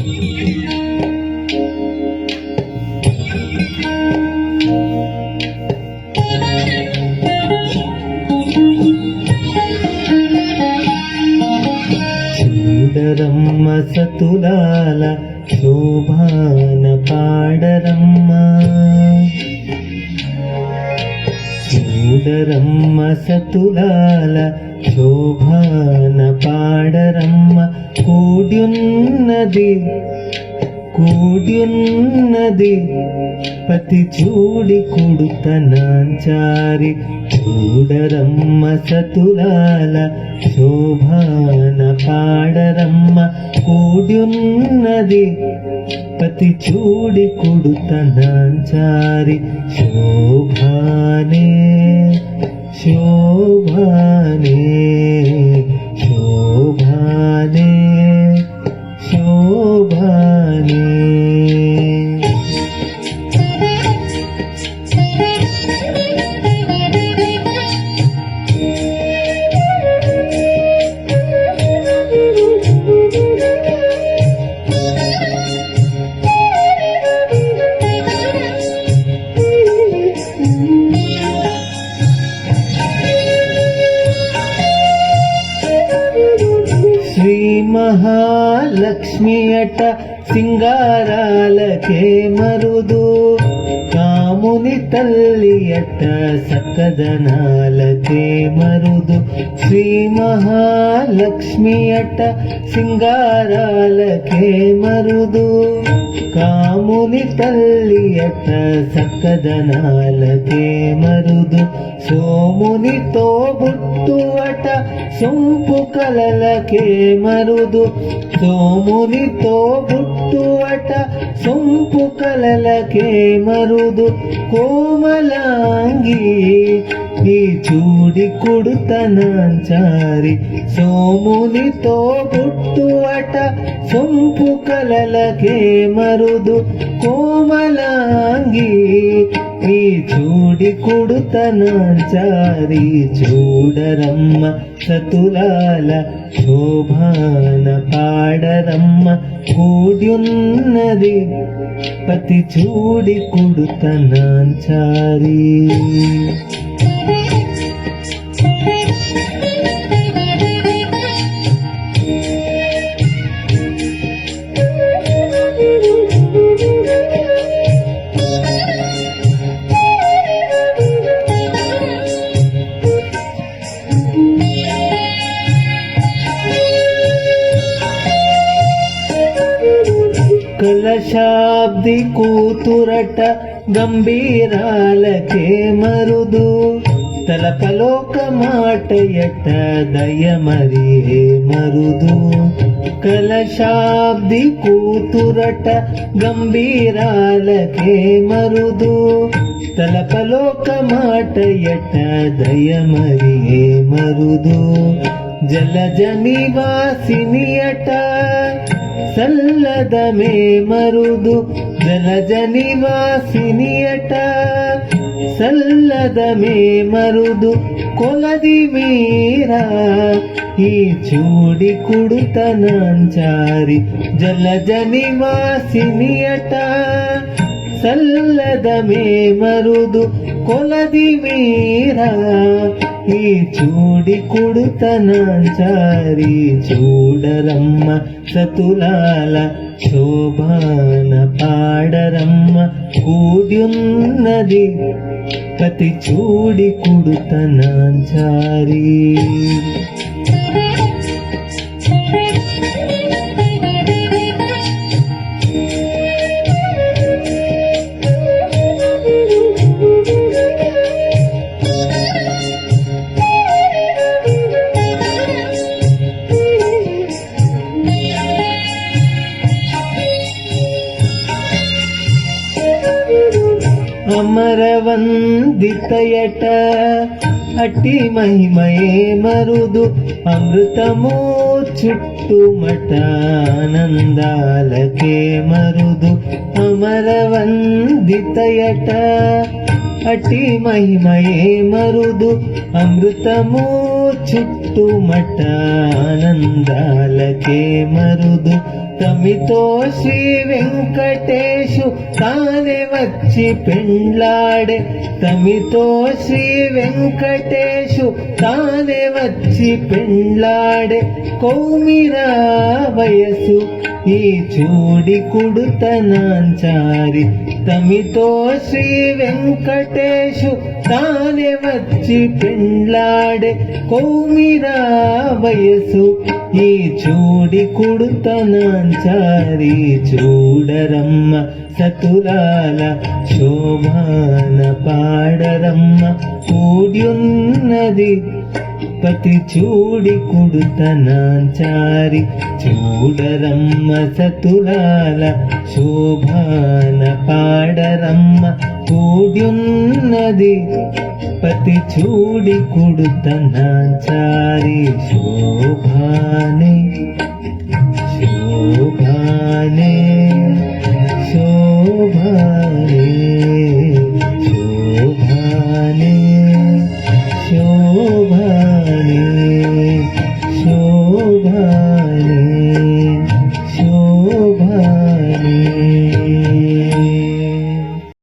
చూడరమ్మ సతులాల శోభాన పాడరమ్మ, చూడరమ్మ సతులాల శోభాన పాడరమ్మ. కూడ్యున్నది పతి చూడి కుడుతనాంచారి. చూడరమ్మ సతులాల శోభాన పాడరమ్మ. కూడ్యున్నది పతి చూడి కుడుతనాంచారి. శోభానే శోభానే శోభానే శోభానే. శ్రీ మహాలక్ష్మి అట సింగారాలకే మరుదు, కాముని తల్లి అట సకదనాలకే మరుదు. శ్రీ మహాలక్ష్మి అట సింగారాలకే మరుదు, కాముని తల్లి అట సకదనాలకే మరుదు. సోమునితో బుట్టు అట సొంపు కలలకే మరుదు. సోమునితో బుట్టు అట సొంపు కలలకే మరుదు. కోమలాంగి ఈ చూడి కుడుతనాంచారి. సోమునితో బుట్టు అట సొంపు కలలకే మరుదు. కోమలాంగి ఈ చూడి కుడుతనాంచారి. చూడరమ్మ సతులాల శోభాన పాడరమ్మ. కూడ్యున్నది పతి చూడి కుడుతనాంచారి. కలశాబ్ది కూతురట గంభీరాలకే మరుదు. తలపలోక మాటయట దయమరియే మరుదు. కలశాబ్ది కూతురట గంభీరాలకే మరుదు. తలపలోక మాటయట దయమరియే మరుదు. జలజ నివాసిని అట సల్లదమే మరుదు. జలజ నివాసిని అట సల్లదమే మరుదు. కొలది మీరా ఈ చూడి కుడుతనాంచారి. జలజ నివాసిని అట సల్లదమే మరుదు. కొలది మీరా ఈ చూడి కుడుతనాంచారి. చూడరమ్మ సతులాల శోభాన పాడరమ్మ. కూడ్యున్నది పతి చూడి కుడుతనాంచారి. అమరవందితయట అట్టి మహిమయే మరుదు. అమృతము చుట్టుమట ఆనందాలకే మరుదు. అమరవందితయట అట్టి మహిమయే మరుదు. అమృతము చుట్టుమట ఆనందాలకే మరుదు తమితో శ్రీ వెంకటేశు తానే వచ్చి పెండ్లాడే తమితో శ్రీ వెంకటేశు తానే వచ్చి పెండ్లాడే కౌమిరా వయసు ఈ చూడి కుడుతనాంచారి తమితో శ్రీ వెంకటేశు తానే వచ్చి పెండ్లాడే కౌమిరా వయసు ఈ చూడి కుడుతనాంచారి చూడరమ్మ సతురాల శోభాన పాడరమ్మ కూడ్యున్నది పతి చూడి కుడుతనాంచారి చూడరమ్మ సతురాల శోభాన పాడరమ్మ కూడ్యున్నది పతి చూడి కుడుతనాంచారి శోభానే శోభానే శోభానే శోభానే శోభ